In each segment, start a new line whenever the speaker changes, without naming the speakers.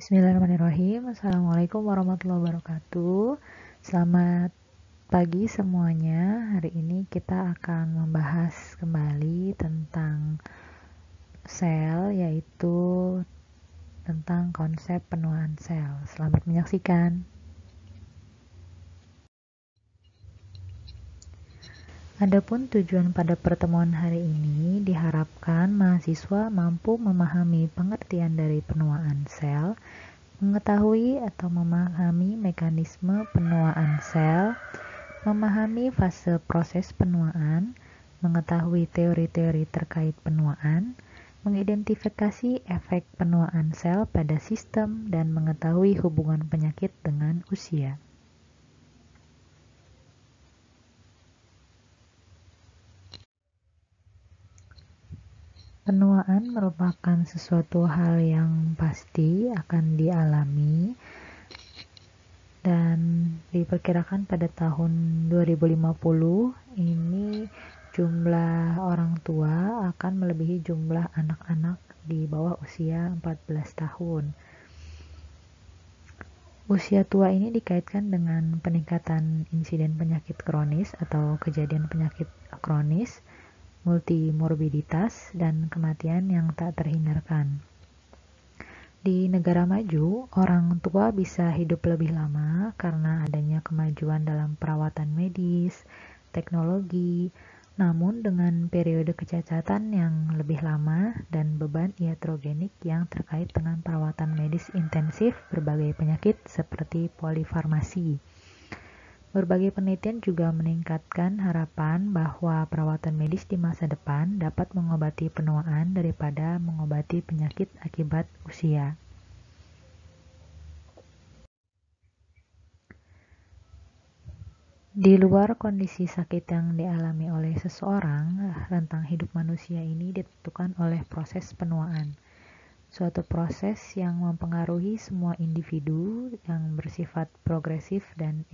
Bismillahirrahmanirrahim. Assalamualaikum warahmatullahi wabarakatuh. Selamat pagi semuanya. Hari ini kita akan membahas kembali tentang sel, yaitu tentang konsep penuaan sel. Selamat menyaksikan. Adapun tujuan pada pertemuan hari ini diharapkan mahasiswa mampu memahami pengertian dari penuaan sel, mengetahui atau memahami mekanisme penuaan sel, memahami fase proses penuaan, mengetahui teori-teori terkait penuaan, mengidentifikasi efek penuaan sel pada sistem, dan mengetahui hubungan penyakit dengan usia. Penuaan merupakan sesuatu hal yang pasti akan dialami dan diperkirakan pada tahun 2050 ini jumlah orang tua akan melebihi jumlah anak-anak di bawah usia 14 tahun. Usia tua ini dikaitkan dengan peningkatan insiden penyakit kronis atau kejadian penyakit kronis, multimorbiditas, dan kematian yang tak terhindarkan. Di negara maju, orang tua bisa hidup lebih lama karena adanya kemajuan dalam perawatan medis, teknologi, namun dengan periode kecacatan yang lebih lama dan beban iatrogenik yang terkait dengan perawatan medis intensif berbagai penyakit seperti polifarmasi. Berbagai penelitian juga meningkatkan harapan bahwa perawatan medis di masa depan dapat mengobati penuaan daripada mengobati penyakit akibat usia. Di luar kondisi sakit yang dialami oleh seseorang, rentang hidup manusia ini ditentukan oleh proses penuaan. Suatu proses yang mempengaruhi semua individu yang bersifat progresif dan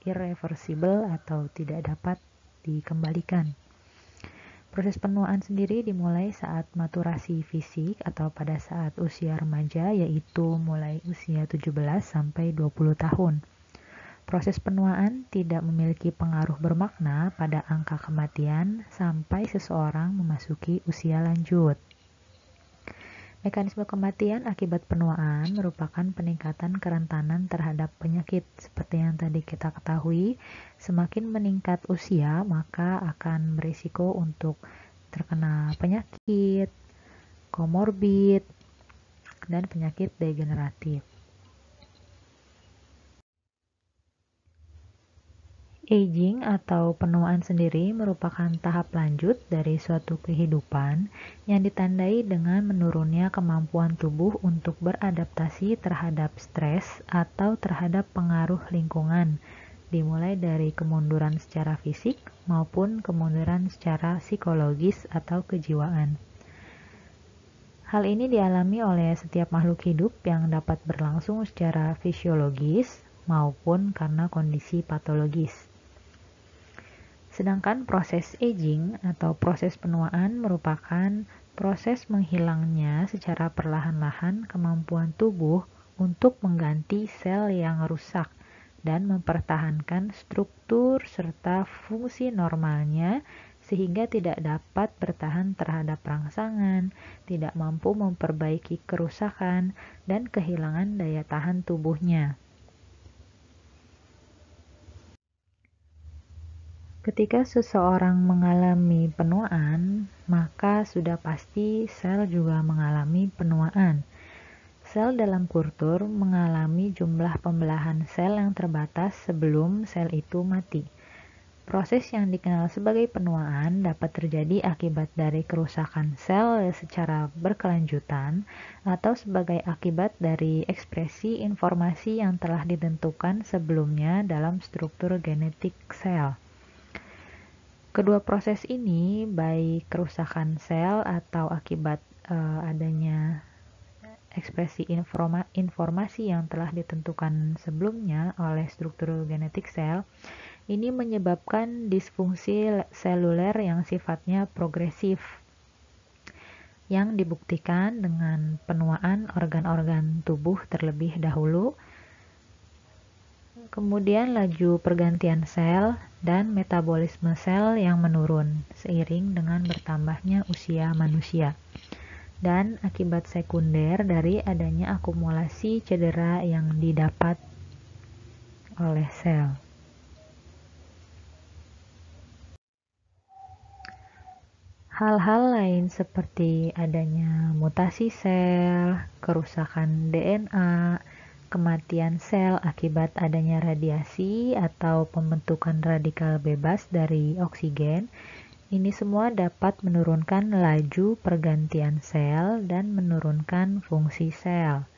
irreversibel atau tidak dapat dikembalikan. Proses penuaan sendiri dimulai saat maturasi fisik atau pada saat usia remaja, yaitu mulai usia 17 sampai 20 tahun. Proses penuaan tidak memiliki pengaruh bermakna pada angka kematian sampai seseorang memasuki usia lanjut. Mekanisme kematian akibat penuaan merupakan peningkatan kerentanan terhadap penyakit. Seperti yang tadi kita ketahui, semakin meningkat usia, maka akan berisiko untuk terkena penyakit, komorbid, dan penyakit degeneratif. Aging atau penuaan sendiri merupakan tahap lanjut dari suatu kehidupan yang ditandai dengan menurunnya kemampuan tubuh untuk beradaptasi terhadap stres atau terhadap pengaruh lingkungan, dimulai dari kemunduran secara fisik maupun kemunduran secara psikologis atau kejiwaan. Hal ini dialami oleh setiap makhluk hidup yang dapat berlangsung secara fisiologis maupun karena kondisi patologis. Sedangkan proses aging atau proses penuaan merupakan proses menghilangnya secara perlahan-lahan kemampuan tubuh untuk mengganti sel yang rusak dan mempertahankan struktur serta fungsi normalnya sehingga tidak dapat bertahan terhadap rangsangan, tidak mampu memperbaiki kerusakan, dan kehilangan daya tahan tubuhnya. Ketika seseorang mengalami penuaan, maka sudah pasti sel juga mengalami penuaan. Sel dalam kultur mengalami jumlah pembelahan sel yang terbatas sebelum sel itu mati. Proses yang dikenal sebagai penuaan dapat terjadi akibat dari kerusakan sel secara berkelanjutan atau sebagai akibat dari ekspresi informasi yang telah ditentukan sebelumnya dalam struktur genetik sel. Kedua proses ini, baik kerusakan sel atau akibat adanya ekspresi informasi yang telah ditentukan sebelumnya oleh struktur genetik sel, ini menyebabkan disfungsi seluler yang sifatnya progresif. yang dibuktikan dengan penuaan organ-organ tubuh terlebih dahulu, kemudian laju pergantian sel dan metabolisme sel yang menurun seiring dengan bertambahnya usia manusia, dan akibat sekunder dari adanya akumulasi cedera yang didapat oleh sel. Hal-hal lain seperti adanya mutasi sel, kerusakan DNA, kematian sel akibat adanya radiasi atau pembentukan radikal bebas dari oksigen, ini semua dapat menurunkan laju pergantian sel dan menurunkan fungsi sel.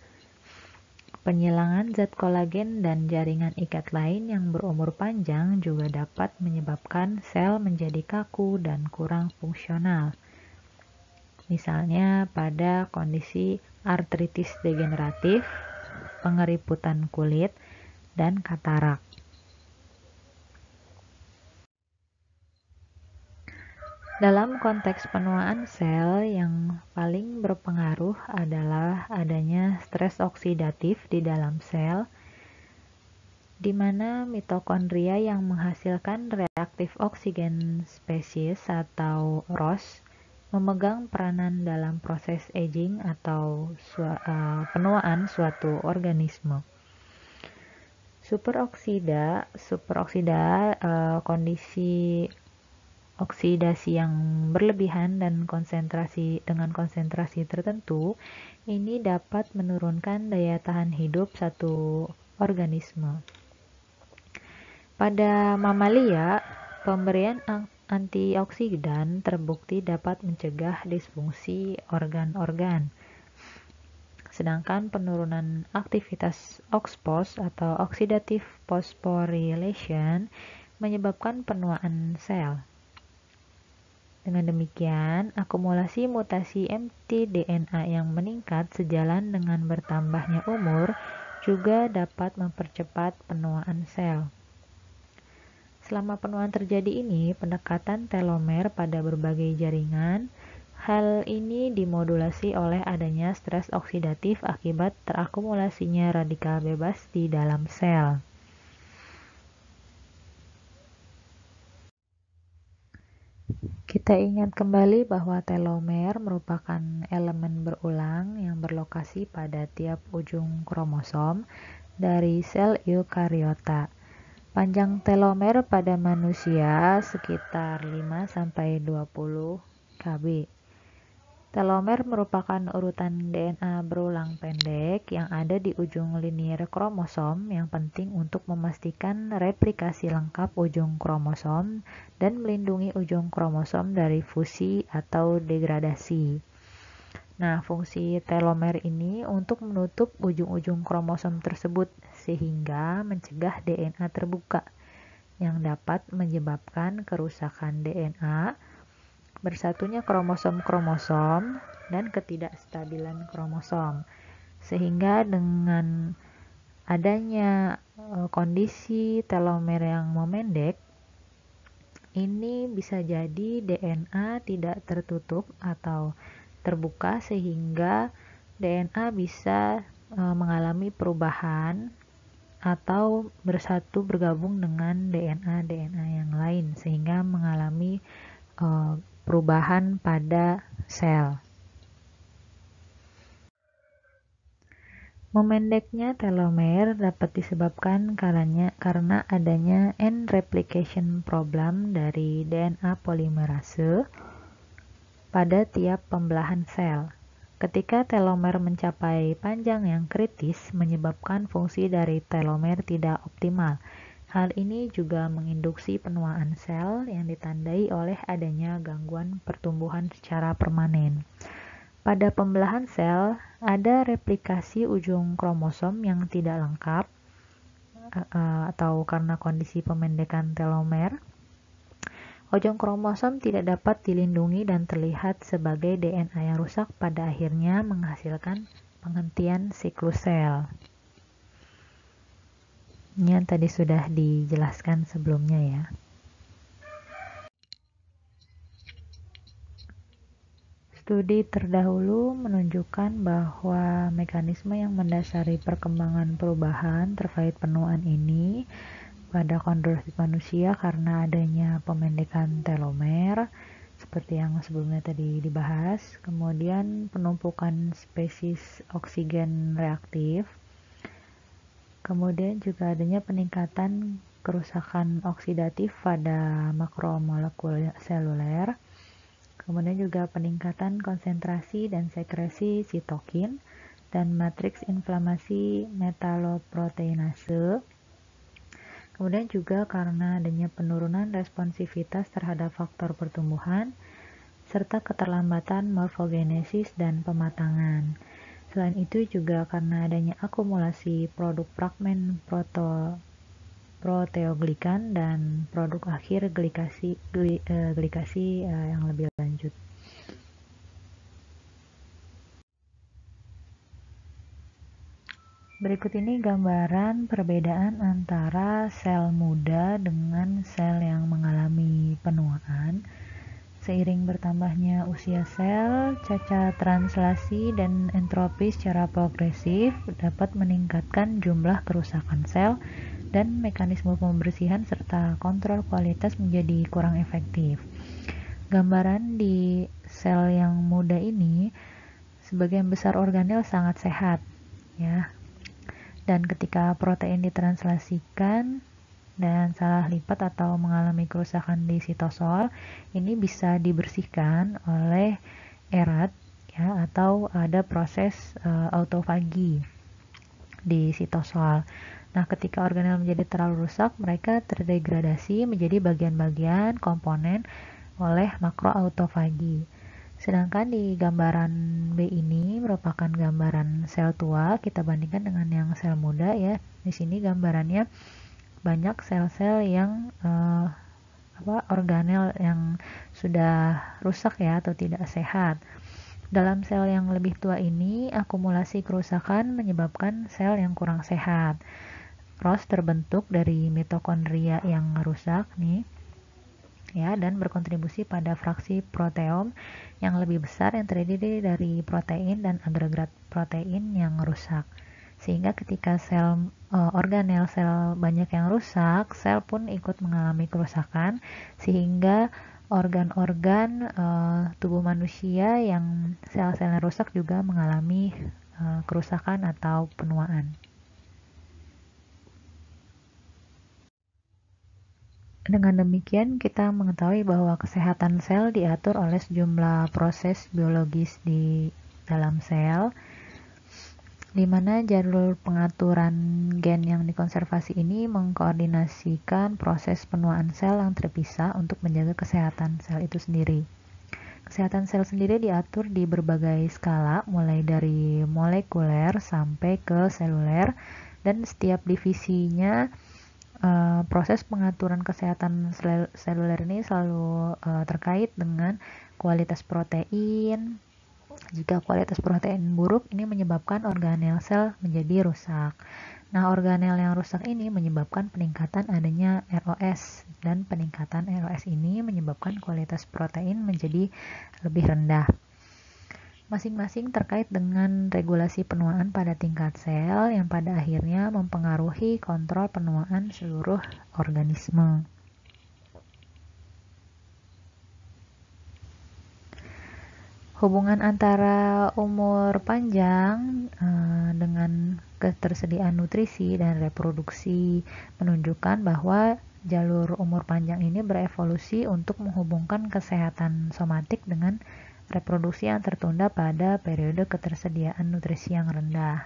Penghilangan zat kolagen dan jaringan ikat lain yang berumur panjang juga dapat menyebabkan sel menjadi kaku dan kurang fungsional. Misalnya pada kondisi artritis degeneratif, pengeriputan kulit, dan katarak. Dalam konteks penuaan sel, yang paling berpengaruh adalah adanya stres oksidatif di dalam sel, di mana mitokondria yang menghasilkan reaktif oksigen spesies atau ROS memegang peranan dalam proses aging atau penuaan suatu organisme. Superoksida kondisi oksidasi yang berlebihan dan dengan konsentrasi tertentu ini dapat menurunkan daya tahan hidup satu organisme. Pada mamalia, pemberian antioksidan terbukti dapat mencegah disfungsi organ-organ. Sedangkan penurunan aktivitas OXPHOS atau oxidative phosphorylation menyebabkan penuaan sel. Dengan demikian, akumulasi mutasi mtDNA yang meningkat sejalan dengan bertambahnya umur juga dapat mempercepat penuaan sel. Selama penuaan terjadi ini, pendekatan telomer pada berbagai jaringan, hal ini dimodulasi oleh adanya stres oksidatif akibat terakumulasinya radikal bebas di dalam sel. Kita ingat kembali bahwa telomer merupakan elemen berulang yang berlokasi pada tiap ujung kromosom dari sel eukariota. Panjang telomer pada manusia sekitar 5-20 kb. Telomer merupakan urutan DNA berulang pendek yang ada di ujung linier kromosom yang penting untuk memastikan replikasi lengkap ujung kromosom dan melindungi ujung kromosom dari fusi atau degradasi. Nah, fungsi telomer ini untuk menutup ujung-ujung kromosom tersebut sehingga mencegah DNA terbuka yang dapat menyebabkan kerusakan DNA, bersatunya kromosom-kromosom, dan ketidakstabilan kromosom. Sehingga dengan adanya kondisi telomer yang memendek, ini bisa jadi DNA tidak tertutup atau terbuka sehingga DNA bisa mengalami perubahan atau bersatu bergabung dengan DNA yang lain sehingga mengalami perubahan pada sel. Memendeknya telomer dapat disebabkan karena adanya end replication problem dari DNA polimerase pada tiap pembelahan sel. Ketika telomer mencapai panjang yang kritis menyebabkan fungsi dari telomer tidak optimal. Hal ini juga menginduksi penuaan sel yang ditandai oleh adanya gangguan pertumbuhan secara permanen. Pada pembelahan sel, ada replikasi ujung kromosom yang tidak lengkap atau karena kondisi pemendekan telomer. Ujung kromosom tidak dapat dilindungi dan terlihat sebagai DNA yang rusak pada akhirnya menghasilkan penghentian siklus sel. Ini yang tadi sudah dijelaskan sebelumnya ya. Studi terdahulu menunjukkan bahwa mekanisme yang mendasari perkembangan perubahan terkait penuaan ini pada kondrosit manusia karena adanya pemendekan telomer, seperti yang sebelumnya tadi dibahas, kemudian penumpukan spesies oksigen reaktif, kemudian juga adanya peningkatan kerusakan oksidatif pada makromolekul seluler, kemudian juga peningkatan konsentrasi dan sekresi sitokin dan matriks inflamasi metaloproteinase. Kemudian juga karena adanya penurunan responsivitas terhadap faktor pertumbuhan serta keterlambatan morfogenesis dan pematangan. Selain itu juga karena adanya akumulasi produk fragmen proteoglikan dan produk akhir glikasi yang lebih lanjut. Berikut ini gambaran perbedaan antara sel muda dengan sel yang mengalami penuaan. Seiring bertambahnya usia sel, cacat translasi dan entropi secara progresif dapat meningkatkan jumlah kerusakan sel dan mekanisme pembersihan serta kontrol kualitas menjadi kurang efektif. Gambaran di sel yang muda ini, sebagian besar organel sangat sehat, ya. Dan ketika protein ditranslasikan dan salah lipat atau mengalami kerusakan di sitosol, ini bisa dibersihkan oleh erat, ya, atau ada proses autofagi di sitosol. Nah, ketika organel menjadi terlalu rusak, mereka terdegradasi menjadi bagian-bagian komponen oleh makroautofagi. Sedangkan di gambaran B ini merupakan gambaran sel tua, kita bandingkan dengan yang sel muda, ya. Di sini gambarannya banyak sel-sel yang organel yang sudah rusak, ya, atau tidak sehat. Dalam sel yang lebih tua ini, akumulasi kerusakan menyebabkan sel yang kurang sehat. ROS terbentuk dari mitokondria yang rusak nih, ya, dan berkontribusi pada fraksi proteom yang lebih besar yang terdiri dari protein dan agregat protein yang rusak. Sehingga ketika organel sel banyak yang rusak, sel pun ikut mengalami kerusakan, sehingga organ-organ tubuh manusia yang sel-selnya rusak juga mengalami kerusakan atau penuaan. Dengan demikian, kita mengetahui bahwa kesehatan sel diatur oleh sejumlah proses biologis di dalam sel, di mana jalur pengaturan gen yang dikonservasi ini mengkoordinasikan proses penuaan sel yang terpisah untuk menjaga kesehatan sel itu sendiri. Kesehatan sel sendiri diatur di berbagai skala, mulai dari molekuler sampai ke seluler, dan setiap divisinya proses pengaturan kesehatan seluler ini selalu terkait dengan kualitas protein. Jika kualitas protein buruk, ini menyebabkan organel sel menjadi rusak. Nah, organel yang rusak ini menyebabkan peningkatan adanya ROS, dan peningkatan ROS ini menyebabkan kualitas protein menjadi lebih rendah. Masing-masing terkait dengan regulasi penuaan pada tingkat sel yang pada akhirnya mempengaruhi kontrol penuaan seluruh organisme. Hubungan antara umur panjang dengan ketersediaan nutrisi dan reproduksi menunjukkan bahwa jalur umur panjang ini berevolusi untuk menghubungkan kesehatan somatik dengan reproduksi yang tertunda pada periode ketersediaan nutrisi yang rendah.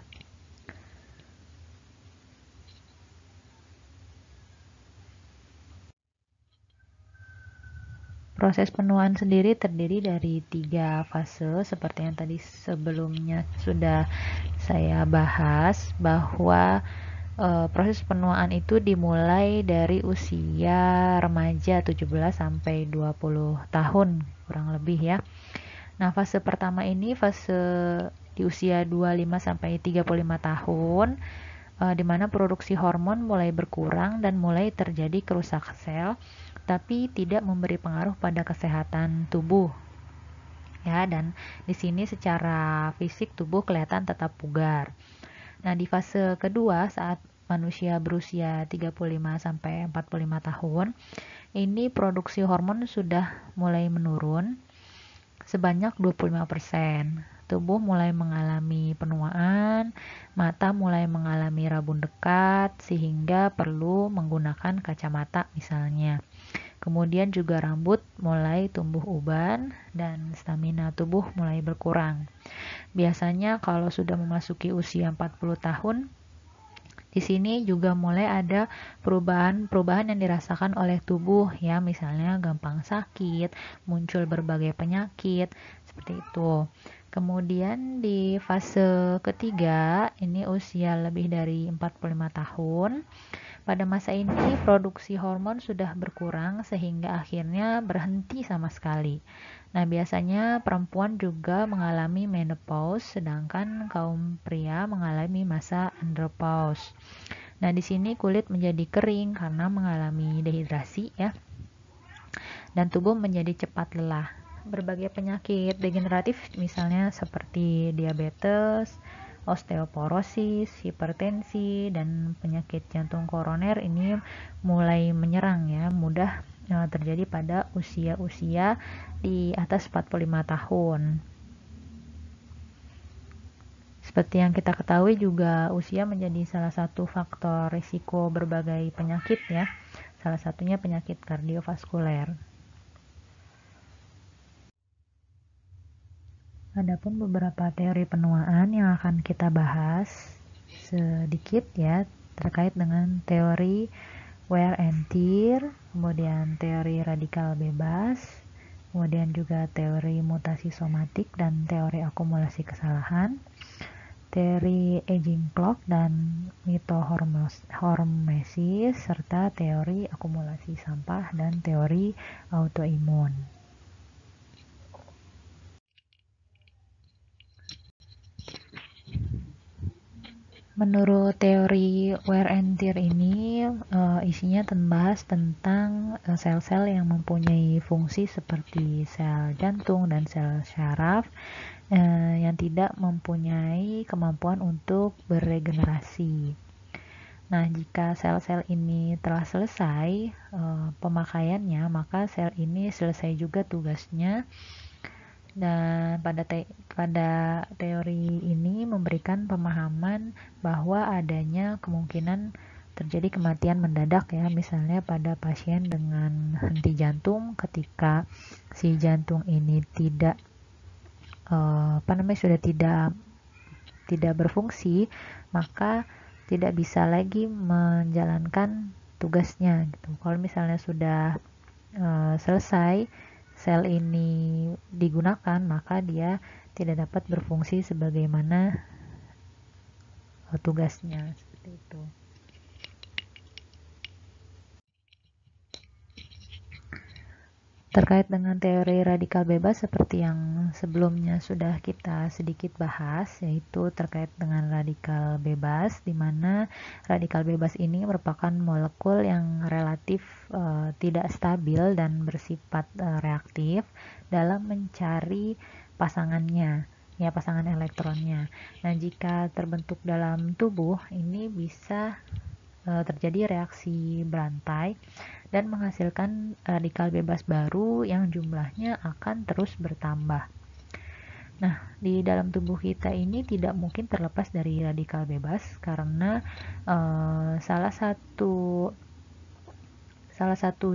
Proses penuaan sendiri terdiri dari 3 fase, seperti yang tadi sebelumnya sudah saya bahas, bahwa proses penuaan itu dimulai dari usia remaja 17 sampai 20 tahun kurang lebih, ya. Nah, fase pertama ini fase di usia 25 sampai 35 tahun, di mana produksi hormon mulai berkurang dan mulai terjadi kerusakan sel, tapi tidak memberi pengaruh pada kesehatan tubuh. ya, dan di sini secara fisik tubuh kelihatan tetap bugar. Nah, di fase kedua saat manusia berusia 35 sampai 45 tahun, ini produksi hormon sudah mulai menurun sebanyak 25%. Tubuh mulai mengalami penuaan, mata mulai mengalami rabun dekat sehingga perlu menggunakan kacamata misalnya. Kemudian juga rambut mulai tumbuh uban dan stamina tubuh mulai berkurang. Biasanya kalau sudah memasuki usia 40 tahun, di sini juga mulai ada perubahan-perubahan yang dirasakan oleh tubuh ya, misalnya gampang sakit, muncul berbagai penyakit, seperti itu. Kemudian di fase ketiga, ini usia lebih dari 45 tahun. Pada masa ini produksi hormon sudah berkurang sehingga akhirnya berhenti sama sekali. Nah, biasanya perempuan juga mengalami menopause sedangkan kaum pria mengalami masa andropause. Nah, di sini kulit menjadi kering karena mengalami dehidrasi ya, dan tubuh menjadi cepat lelah. Berbagai penyakit degeneratif misalnya seperti diabetes, osteoporosis, hipertensi, dan penyakit jantung koroner ini mulai menyerang ya, mudah terjadi pada usia-usia di atas 45 tahun. Seperti yang kita ketahui juga usia menjadi salah satu faktor risiko berbagai penyakit ya, salah satunya penyakit kardiovaskuler. Adapun beberapa teori penuaan yang akan kita bahas sedikit ya, terkait dengan teori wear and tear, kemudian teori radikal bebas, kemudian juga teori mutasi somatik dan teori akumulasi kesalahan, teori aging clock dan mitohormesis, serta teori akumulasi sampah dan teori autoimun. Menurut teori wear and tear ini isinya membahas tentang sel-sel yang mempunyai fungsi seperti sel jantung dan sel syaraf yang tidak mempunyai kemampuan untuk beregenerasi. Nah, jika sel-sel ini telah selesai pemakaiannya, maka sel ini selesai juga tugasnya. Dan pada teori ini memberikan pemahaman bahwa adanya kemungkinan terjadi kematian mendadak ya, misalnya pada pasien dengan henti jantung ketika si jantung ini tidak sudah tidak berfungsi, maka tidak bisa lagi menjalankan tugasnya gitu. Kalau misalnya sudah selesai sel ini digunakan, maka dia tidak dapat berfungsi sebagaimana tugasnya, seperti itu. Terkait dengan teori radikal bebas seperti yang sebelumnya sudah kita sedikit bahas, yaitu terkait dengan radikal bebas, di mana radikal bebas ini merupakan molekul yang relatif tidak stabil dan bersifat reaktif dalam mencari pasangannya, ya, pasangan elektronnya. Nah, jika terbentuk dalam tubuh, ini bisa terjadi reaksi berantai dan menghasilkan radikal bebas baru yang jumlahnya akan terus bertambah. Nah, di dalam tubuh kita ini tidak mungkin terlepas dari radikal bebas karena salah satu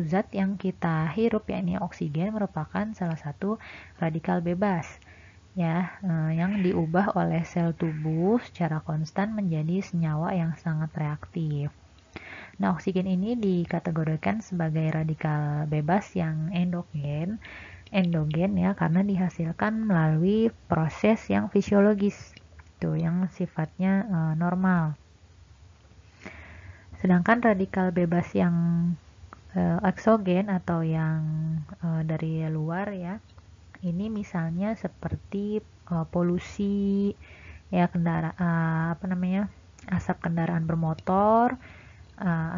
zat yang kita hirup yakni oksigen merupakan salah satu radikal bebas ya, yang diubah oleh sel tubuh secara konstan menjadi senyawa yang sangat reaktif. Nah, oksigen ini dikategorikan sebagai radikal bebas yang endogen ya, karena dihasilkan melalui proses yang fisiologis, tuh yang sifatnya normal. Sedangkan radikal bebas yang eksogen atau yang dari luar ya, ini misalnya seperti polusi ya, asap kendaraan bermotor,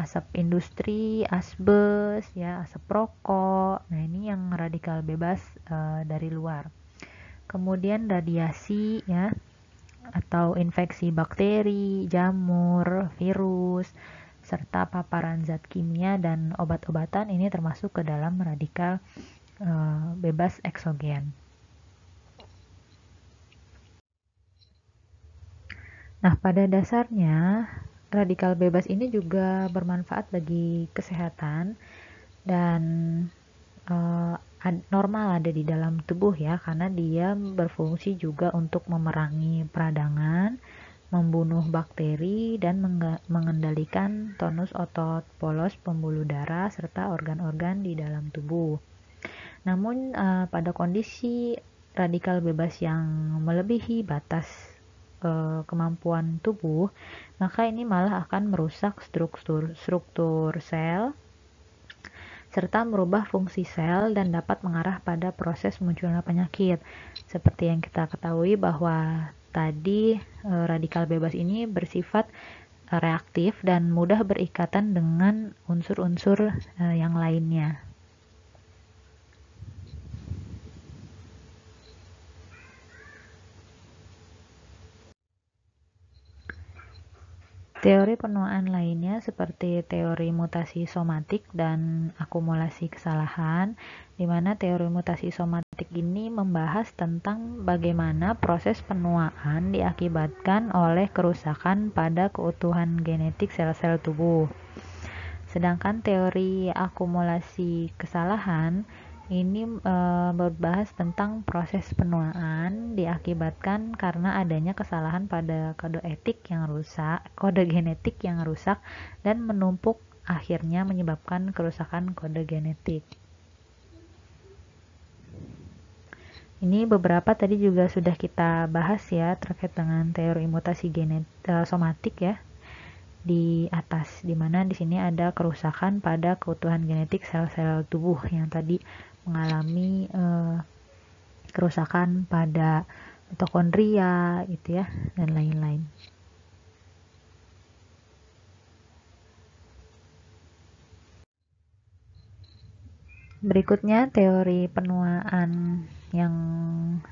asap industri, asbes ya, asap rokok. Nah, ini yang radikal bebas dari luar. kemudian radiasi ya, atau infeksi bakteri, jamur, virus, serta paparan zat kimia dan obat-obatan ini termasuk ke dalam radikal bebas eksogen. Nah, pada dasarnya radikal bebas ini juga bermanfaat bagi kesehatan dan normal ada di dalam tubuh ya, karena dia berfungsi juga untuk memerangi peradangan, membunuh bakteri, dan mengendalikan tonus otot, polos pembuluh darah, serta organ-organ di dalam tubuh. Namun pada kondisi radikal bebas yang melebihi batas kemampuan tubuh, maka ini malah akan merusak struktur sel serta merubah fungsi sel dan dapat mengarah pada proses munculnya penyakit. Seperti yang kita ketahui bahwa tadi radikal bebas ini bersifat reaktif dan mudah berikatan dengan unsur-unsur yang lainnya. Teori penuaan lainnya seperti teori mutasi somatik dan akumulasi kesalahan, di mana teori mutasi somatik ini membahas tentang bagaimana proses penuaan diakibatkan oleh kerusakan pada keutuhan genetik sel-sel tubuh. Sedangkan teori akumulasi kesalahan ini berbahas tentang proses penuaan diakibatkan karena adanya kesalahan pada kode genetik yang rusak dan menumpuk, akhirnya menyebabkan kerusakan kode genetik. Ini beberapa tadi juga sudah kita bahas ya terkait dengan teori mutasi somatik ya di atas, dimana di sini ada kerusakan pada keutuhan genetik sel-sel tubuh yang tadi mengalami kerusakan pada mitokondria gitu ya, dan lain-lain. Berikutnya teori penuaan yang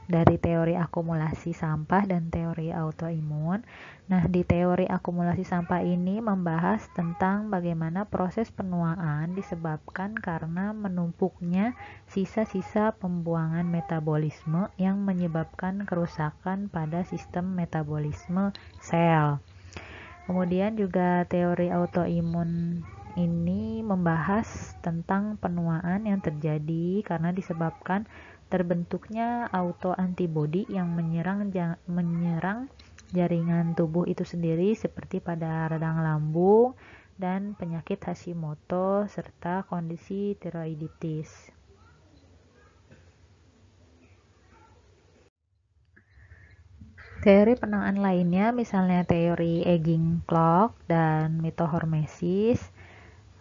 dari teori akumulasi sampah dan teori autoimun. Nah, di teori akumulasi sampah ini membahas tentang bagaimana proses penuaan disebabkan karena menumpuknya sisa-sisa pembuangan metabolisme yang menyebabkan kerusakan pada sistem metabolisme sel. Kemudian juga teori autoimun ini membahas tentang penuaan yang terjadi karena disebabkan terbentuknya autoantibodi yang menyerang jaringan tubuh itu sendiri seperti pada radang lambung dan penyakit Hashimoto serta kondisi tiroiditis. Teori penuaan lainnya misalnya teori aging clock dan mitohormesis,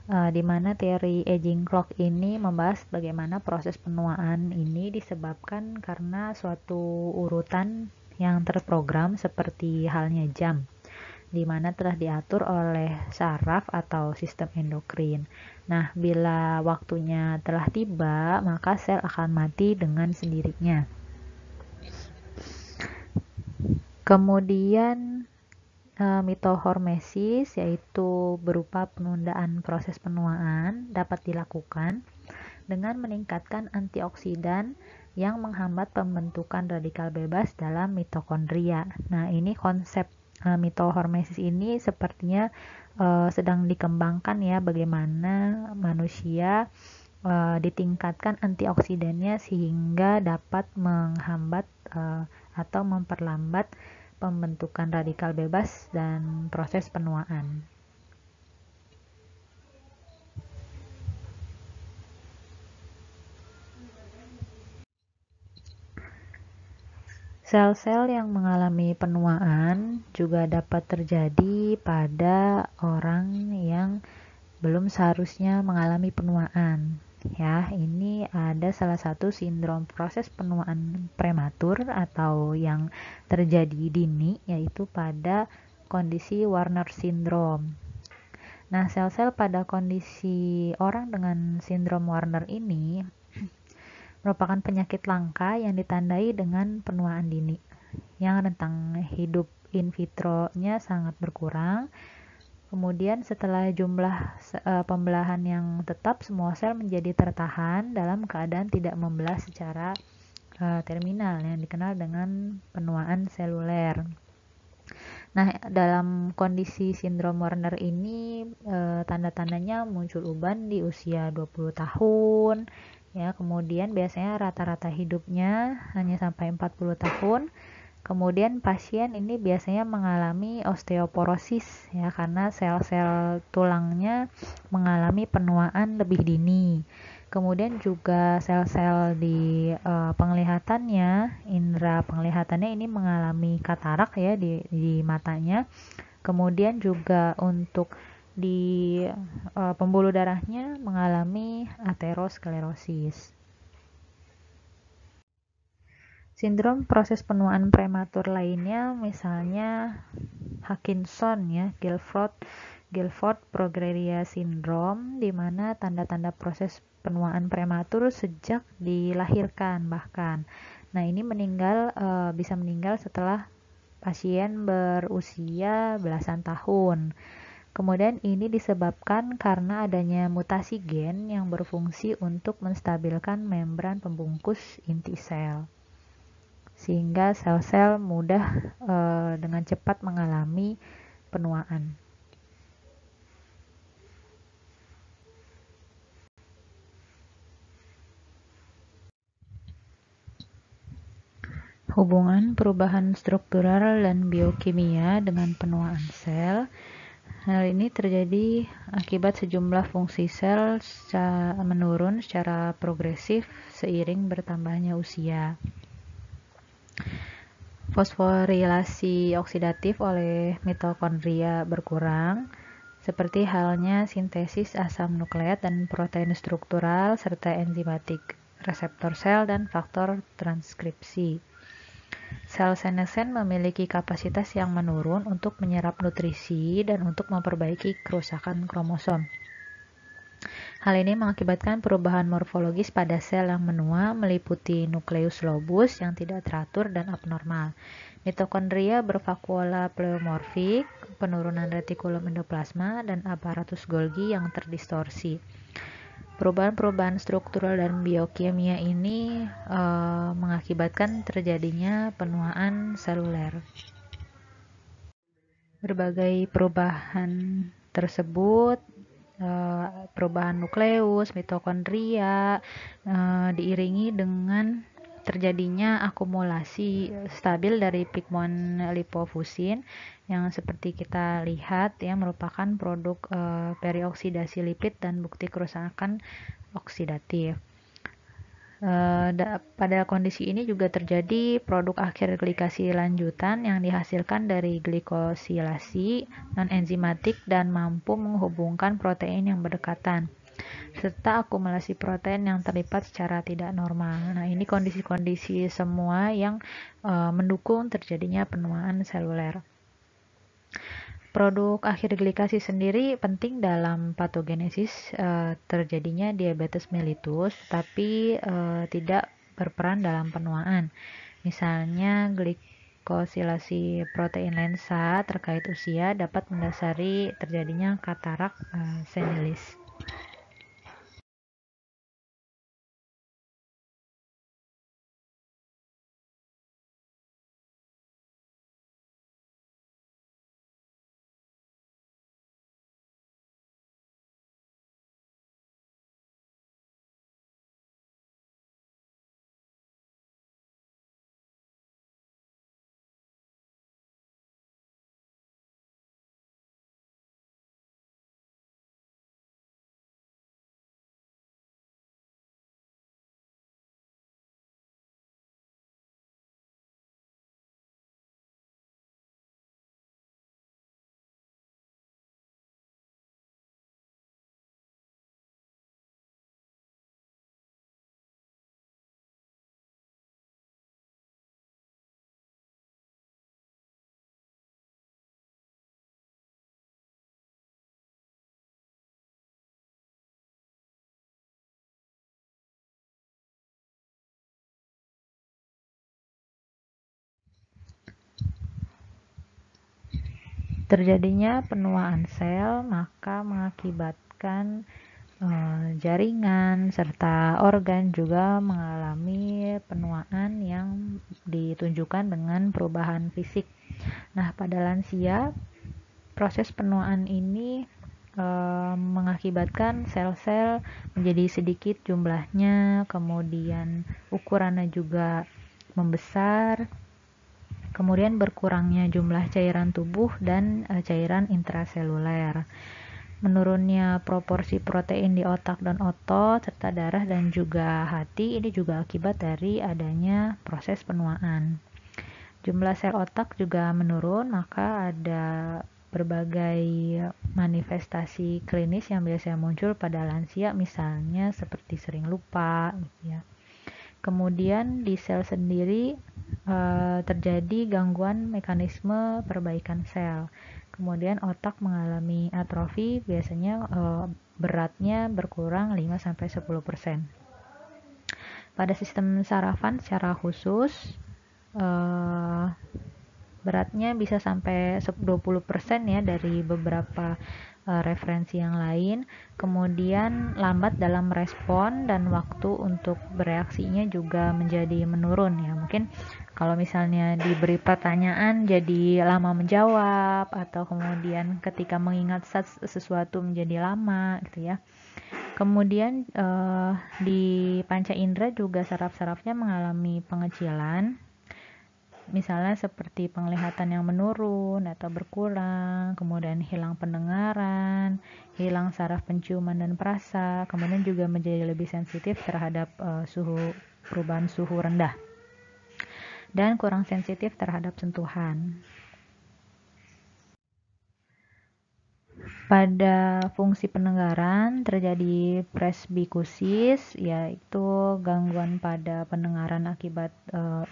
di mana teori aging clock ini membahas bagaimana proses penuaan ini disebabkan karena suatu urutan yang terprogram seperti halnya jam, di mana telah diatur oleh saraf atau sistem endokrin. Nah, bila waktunya telah tiba, maka sel akan mati dengan sendirinya. Kemudian mitohormesis, yaitu berupa penundaan proses penuaan, dapat dilakukan dengan meningkatkan antioksidan yang menghambat pembentukan radikal bebas dalam mitokondria. Nah, ini konsep mitohormesis ini sepertinya sedang dikembangkan ya, bagaimana manusia ditingkatkan antioksidannya sehingga dapat menghambat atau memperlambat pembentukan radikal bebas dan proses penuaan. Sel-sel yang mengalami penuaan juga dapat terjadi pada orang yang belum seharusnya mengalami penuaan. Ya, ini ada salah satu sindrom proses penuaan prematur atau yang terjadi dini, yaitu pada kondisi Warner syndrome. Nah, sel-sel pada kondisi orang dengan sindrom Warner ini merupakan penyakit langka yang ditandai dengan penuaan dini, yang rentang hidup in vitro-nya sangat berkurang. Kemudian setelah jumlah pembelahan yang tetap, semua sel menjadi tertahan dalam keadaan tidak membelah secara terminal yang dikenal dengan penuaan seluler. Nah, dalam kondisi sindrom Werner ini tanda-tandanya muncul uban di usia 20 tahun ya, kemudian biasanya rata-rata hidupnya hanya sampai 40 tahun. Kemudian pasien ini biasanya mengalami osteoporosis ya, karena sel-sel tulangnya mengalami penuaan lebih dini. Kemudian juga sel-sel di penglihatannya, indera penglihatannya ini mengalami katarak ya di matanya. Kemudian juga untuk di pembuluh darahnya mengalami aterosklerosis. Sindrom proses penuaan prematur lainnya misalnya Hutchinson ya, Gilford Progeria syndrome, di mana tanda-tanda proses penuaan prematur sejak dilahirkan bahkan. Nah, ini bisa meninggal setelah pasien berusia belasan tahun. Kemudian ini disebabkan karena adanya mutasi gen yang berfungsi untuk menstabilkan membran pembungkus inti sel, sehingga sel-sel mudah dengan cepat mengalami penuaan. Hubungan perubahan struktural dan biokimia dengan penuaan sel. Hal ini terjadi akibat sejumlah fungsi sel menurun secara progresif seiring bertambahnya usia. Fosforilasi oksidatif oleh mitokondria berkurang, seperti halnya sintesis asam nukleat dan protein struktural serta enzimatik reseptor sel dan faktor transkripsi. Sel senescent memiliki kapasitas yang menurun untuk menyerap nutrisi dan untuk memperbaiki kerusakan kromosom. Hal ini mengakibatkan perubahan morfologis pada sel yang menua, meliputi nukleus lobus yang tidak teratur dan abnormal, mitokondria bervakuola pleomorfik, penurunan retikulum endoplasma, dan aparatus Golgi yang terdistorsi. Perubahan-perubahan struktural dan biokimia ini mengakibatkan terjadinya penuaan seluler. Berbagai perubahan tersebut, perubahan nukleus, mitokondria, diiringi dengan terjadinya akumulasi stabil dari pigment lipofusin yang seperti kita lihat ya, merupakan produk perioksidasi lipid dan bukti kerusakan oksidatif. Pada kondisi ini juga terjadi produk akhir glikasi lanjutan yang dihasilkan dari glikosilasi non-enzimatik dan mampu menghubungkan protein yang berdekatan, serta akumulasi protein yang terlipat secara tidak normal. Nah, ini kondisi-kondisi semua yang mendukung terjadinya penuaan seluler. Produk akhir glikasi sendiri penting dalam patogenesis terjadinya diabetes mellitus, tapi tidak berperan dalam penuaan. Misalnya glikosilasi protein lensa terkait usia dapat mendasari terjadinya katarak senilis. Terjadinya penuaan sel maka mengakibatkan jaringan serta organ juga mengalami penuaan yang ditunjukkan dengan perubahan fisik. Nah, pada lansia, proses penuaan ini mengakibatkan sel-sel menjadi sedikit jumlahnya, kemudian ukurannya juga membesar, kemudian berkurangnya jumlah cairan tubuh dan cairan intraseluler. Menurunnya proporsi protein di otak dan otot, serta darah dan juga hati, ini juga akibat dari adanya proses penuaan. Jumlah sel otak juga menurun, maka ada berbagai manifestasi klinis yang biasanya muncul pada lansia, misalnya seperti sering lupa, gitu ya. Kemudian di sel sendiri terjadi gangguan mekanisme perbaikan sel. Kemudian otak mengalami atrofi, biasanya beratnya berkurang 5-10%. Pada sistem sarafan secara khusus, beratnya bisa sampai 20% ya dari beberapa referensi yang lain. Kemudian lambat dalam respon dan waktu untuk bereaksinya juga menjadi menurun ya. Mungkin kalau misalnya diberi pertanyaan jadi lama menjawab, atau kemudian ketika mengingat sesuatu menjadi lama gitu ya. Kemudian di panca indera juga saraf-sarafnya mengalami pengecilan, misalnya seperti penglihatan yang menurun atau berkurang, kemudian hilang pendengaran, hilang saraf penciuman dan perasa, kemudian juga menjadi lebih sensitif terhadap perubahan suhu rendah, dan kurang sensitif terhadap sentuhan. Pada fungsi pendengaran terjadi presbikusis, yaitu gangguan pada pendengaran akibat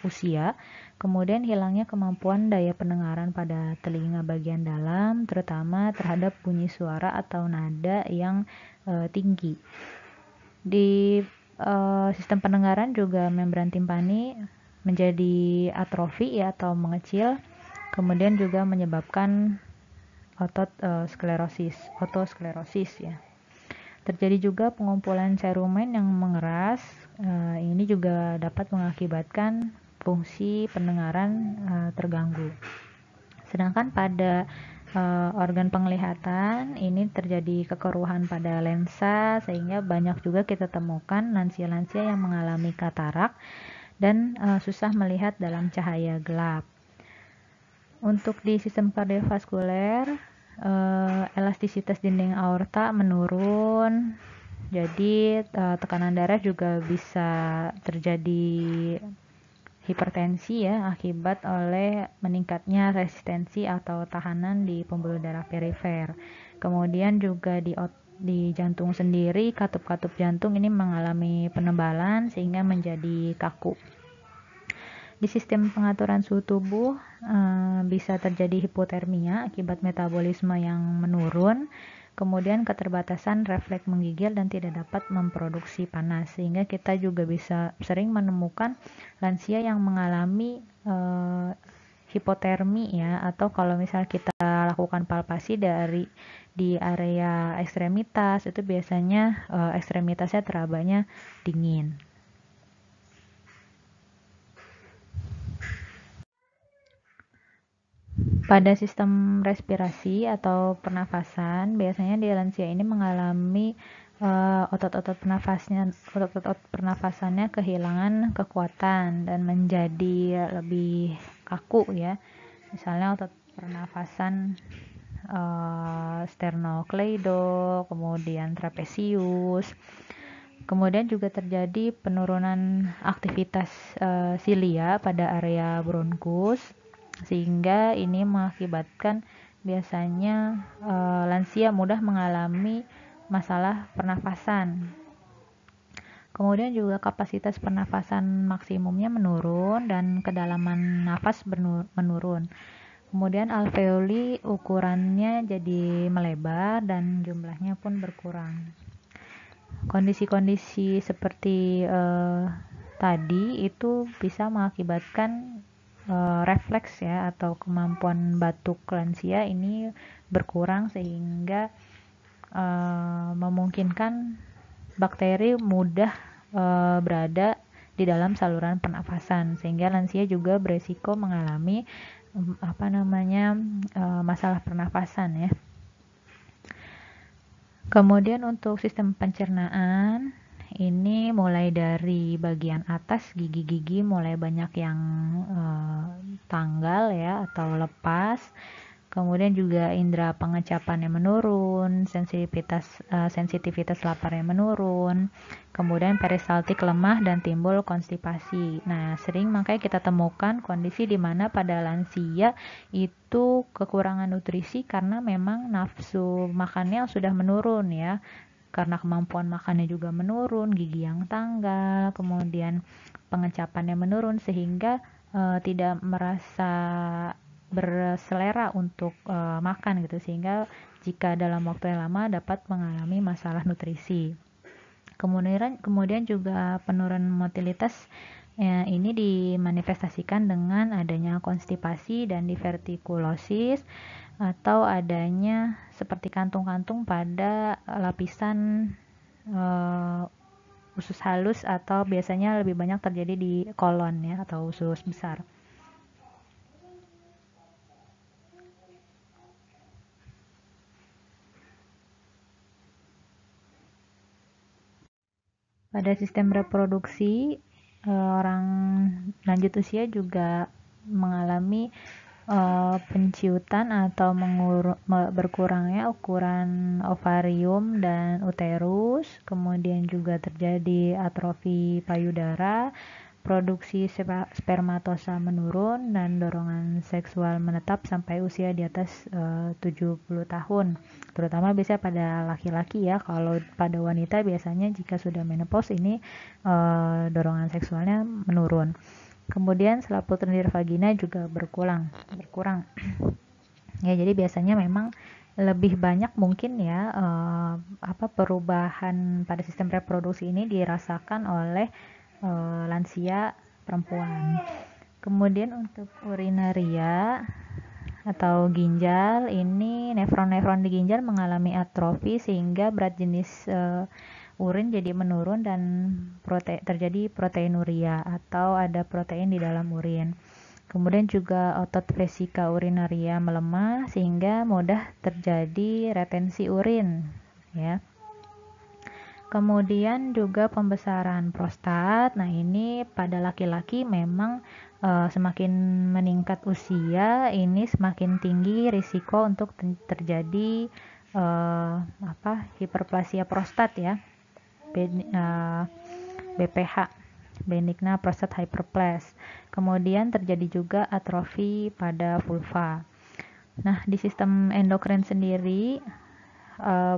usia. Kemudian hilangnya kemampuan daya pendengaran pada telinga bagian dalam, terutama terhadap bunyi suara atau nada yang tinggi. Di sistem pendengaran juga membran timpani menjadi atrofi ya, atau mengecil, kemudian juga menyebabkan otosklerosis ya. Terjadi juga pengumpulan cerumen yang mengeras. Ini juga dapat mengakibatkan fungsi pendengaran terganggu. Sedangkan pada organ penglihatan ini terjadi kekeruhan pada lensa, sehingga banyak juga kita temukan lansia-lansia yang mengalami katarak dan susah melihat dalam cahaya gelap. Untuk di sistem kardiovaskuler, elastisitas dinding aorta menurun, jadi tekanan darah juga bisa terjadi hipertensi ya, akibat oleh meningkatnya resistensi atau tahanan di pembuluh darah perifer. Kemudian juga di jantung sendiri, katup-katup jantung ini mengalami penebalan sehingga menjadi kaku. Di sistem pengaturan suhu tubuh bisa terjadi hipotermia akibat metabolisme yang menurun, kemudian keterbatasan refleks menggigil dan tidak dapat memproduksi panas, sehingga kita juga bisa sering menemukan lansia yang mengalami hipotermi ya, atau kalau misal kita lakukan palpasi di area ekstremitas, itu biasanya ekstremitasnya terabanya dingin. Pada sistem respirasi atau pernafasan, biasanya di lansia ini mengalami otot-otot pernafasannya kehilangan kekuatan dan menjadi lebih kaku ya. Misalnya otot pernafasan sternocleido, kemudian trapezius. Kemudian juga terjadi penurunan aktivitas silia pada area bronkus, sehingga ini mengakibatkan biasanya lansia mudah mengalami masalah pernafasan. Kemudian juga kapasitas pernafasan maksimumnya menurun dan kedalaman nafas menurun. Kemudian alveoli ukurannya jadi melebar dan jumlahnya pun berkurang. Kondisi-kondisi seperti tadi itu bisa mengakibatkan refleks ya atau kemampuan batuk lansia ini berkurang sehingga memungkinkan bakteri mudah berada di dalam saluran pernafasan sehingga lansia juga beresiko mengalami masalah pernafasan ya. Kemudian untuk sistem pencernaan ini mulai dari bagian atas gigi-gigi mulai banyak yang tanggal ya atau lepas. Kemudian juga indera pengecapannya menurun, sensitivitas laparnya menurun, kemudian peristaltik lemah dan timbul konstipasi. Nah, sering makanya kita temukan kondisi di mana pada lansia itu kekurangan nutrisi karena memang nafsu makannya sudah menurun ya. Karena kemampuan makannya juga menurun, gigi yang tanggal, kemudian pengecapannya menurun sehingga tidak merasa berselera untuk makan gitu sehingga jika dalam waktu yang lama dapat mengalami masalah nutrisi. Kemudian juga penurunan motilitas ya, ini dimanifestasikan dengan adanya konstipasi dan divertikulosis atau adanya seperti kantung-kantung pada lapisan usus halus atau biasanya lebih banyak terjadi di kolon ya atau usus besar. Pada sistem reproduksi, orang lanjut usia juga mengalami penciutan atau berkurangnya ukuran ovarium dan uterus, kemudian juga terjadi atrofi payudara, produksi spermatosa menurun, dan dorongan seksual menetap sampai usia di atas 70 tahun. Terutama biasanya pada laki-laki ya, kalau pada wanita biasanya jika sudah menopause ini dorongan seksualnya menurun. Kemudian selaput lendir vagina juga berkurang. Ya, jadi biasanya memang lebih banyak mungkin ya perubahan pada sistem reproduksi ini dirasakan oleh lansia perempuan. Kemudian untuk urinaria atau ginjal, ini nefron-nefron di ginjal mengalami atrofi sehingga berat jenis urin jadi menurun dan terjadi proteinuria atau ada protein di dalam urin. Kemudian juga otot vesika urinaria melemah sehingga mudah terjadi retensi urin ya. Kemudian juga pembesaran prostat. Nah, ini pada laki-laki memang semakin meningkat usia, ini semakin tinggi risiko untuk terjadi hiperplasia prostat ya. BPH, benigna prostate hyperplasia. Kemudian terjadi juga atrofi pada vulva. Nah, di sistem endokrin sendiri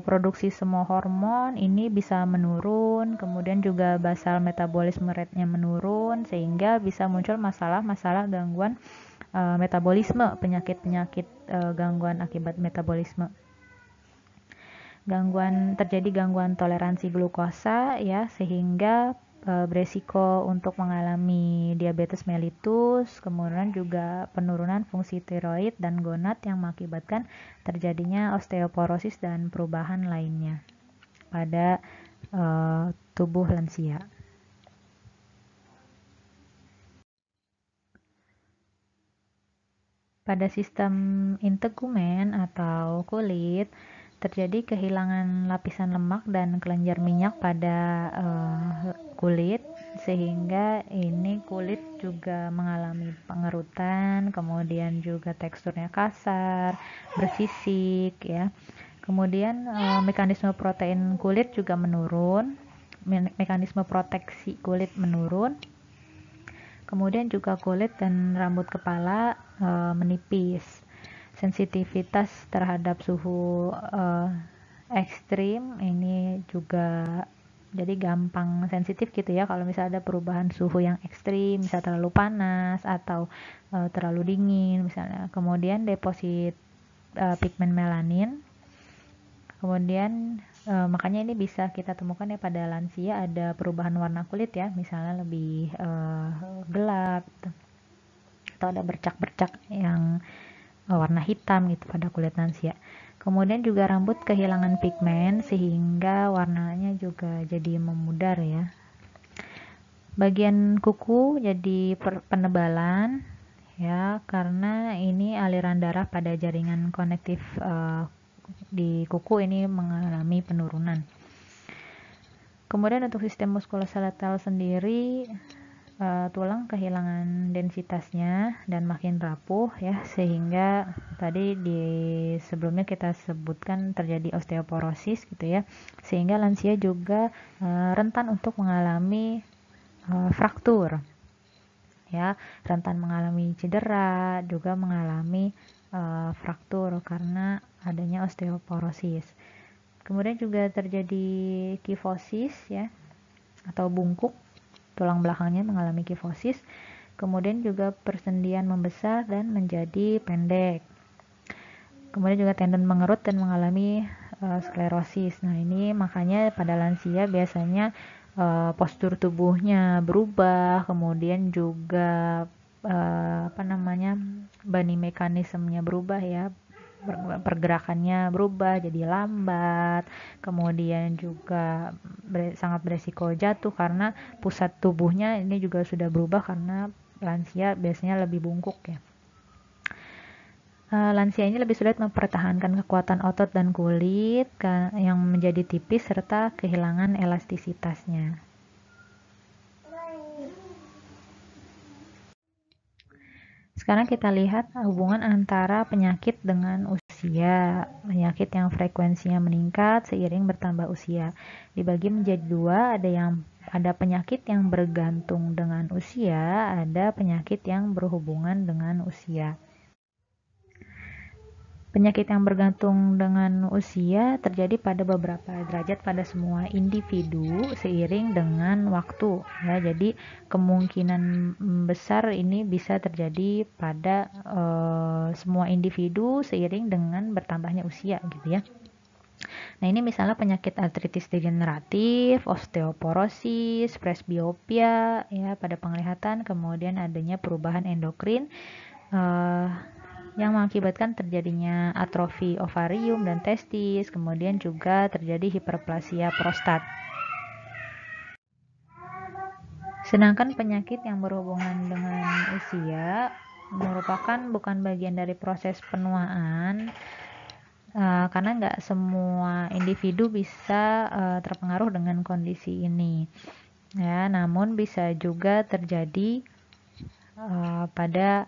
produksi semua hormon ini bisa menurun, kemudian juga basal metabolisme rate-nya menurun sehingga bisa muncul masalah-masalah gangguan metabolisme, penyakit-penyakit gangguan akibat metabolisme. Terjadi gangguan toleransi glukosa ya sehingga beresiko untuk mengalami diabetes mellitus, kemudian juga penurunan fungsi tiroid dan gonad yang mengakibatkan terjadinya osteoporosis dan perubahan lainnya pada tubuh lansia. Pada sistem integumen atau kulit, terjadi kehilangan lapisan lemak dan kelenjar minyak pada kulit sehingga ini kulit juga mengalami pengerutan, kemudian juga teksturnya kasar, bersisik ya. Kemudian mekanisme protein kulit juga menurun, mekanisme proteksi kulit menurun. Kemudian juga kulit dan rambut kepala menipis. Sensitivitas terhadap suhu ekstrim ini juga jadi gampang sensitif gitu ya kalau misalnya ada perubahan suhu yang ekstrim, misalnya terlalu panas atau terlalu dingin misalnya. Kemudian deposit pigmen melanin. Kemudian makanya ini bisa kita temukan ya pada lansia ada perubahan warna kulit ya, misalnya lebih gelap. atau ada bercak-bercak yang warna hitam gitu pada kulit lansia. Kemudian juga rambut kehilangan pigmen sehingga warnanya juga jadi memudar ya. Bagian kuku jadi penebalan ya, karena ini aliran darah pada jaringan konektif di kuku ini mengalami penurunan. Kemudian untuk sistem muskuloskeletal sendiri, tulang kehilangan densitasnya dan makin rapuh ya, sehingga tadi di sebelumnya kita sebutkan terjadi osteoporosis gitu ya, sehingga lansia juga rentan untuk mengalami fraktur ya, rentan mengalami cedera, juga mengalami fraktur karena adanya osteoporosis. Kemudian juga terjadi kifosis ya, atau bungkuk, tulang belakangnya mengalami kifosis. Kemudian juga persendian membesar dan menjadi pendek. Kemudian juga tendon mengerut dan mengalami sklerosis. Nah, ini makanya pada lansia biasanya postur tubuhnya berubah, kemudian juga body mekanismenya berubah ya, pergerakannya berubah jadi lambat, kemudian juga sangat beresiko jatuh karena pusat tubuhnya ini juga sudah berubah karena lansia biasanya lebih bungkuk ya. Lansia ini lebih sulit mempertahankan kekuatan otot dan kulit yang menjadi tipis serta kehilangan elastisitasnya. Sekarang kita lihat hubungan antara penyakit dengan usia. Penyakit yang frekuensinya meningkat seiring bertambah usia. Dibagi menjadi dua, ada penyakit yang bergantung dengan usia, ada penyakit yang berhubungan dengan usia. Penyakit yang bergantung dengan usia terjadi pada beberapa derajat pada semua individu seiring dengan waktu ya. Jadi kemungkinan besar ini bisa terjadi pada semua individu seiring dengan bertambahnya usia gitu ya. Nah, ini misalnya penyakit artritis degeneratif, osteoporosis, presbiopia ya pada penglihatan, kemudian adanya perubahan endokrin yang mengakibatkan terjadinya atrofi ovarium dan testis, kemudian juga terjadi hiperplasia prostat. Sedangkan penyakit yang berhubungan dengan usia merupakan bukan bagian dari proses penuaan, karena nggak semua individu bisa terpengaruh dengan kondisi ini ya, namun bisa juga terjadi pada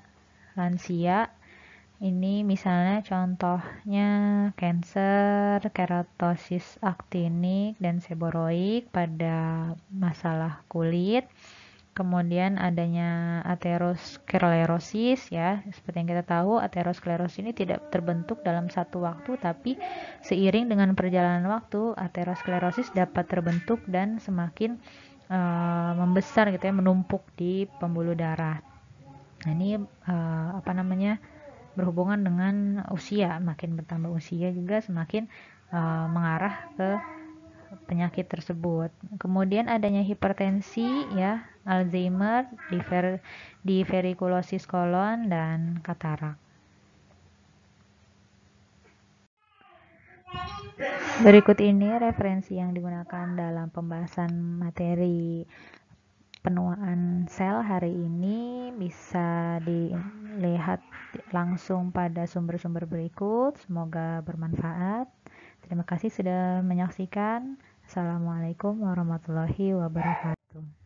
lansia. Ini misalnya contohnya kanker, keratosis aktinik, dan seboroid pada masalah kulit. Kemudian adanya aterosklerosis ya. Seperti yang kita tahu, aterosklerosis ini tidak terbentuk dalam satu waktu, tapi seiring dengan perjalanan waktu, aterosklerosis dapat terbentuk dan semakin membesar gitu ya, menumpuk di pembuluh darah. Nah, ini berhubungan dengan usia, makin bertambah usia juga semakin mengarah ke penyakit tersebut. Kemudian adanya hipertensi ya, Alzheimer, diverikulosis kolon, dan katarak. Berikut ini referensi yang digunakan dalam pembahasan materi penuaan sel hari ini, bisa dilihat langsung pada sumber-sumber berikut. Semoga bermanfaat. Terima kasih sudah menyaksikan. Assalamualaikum warahmatullahi wabarakatuh.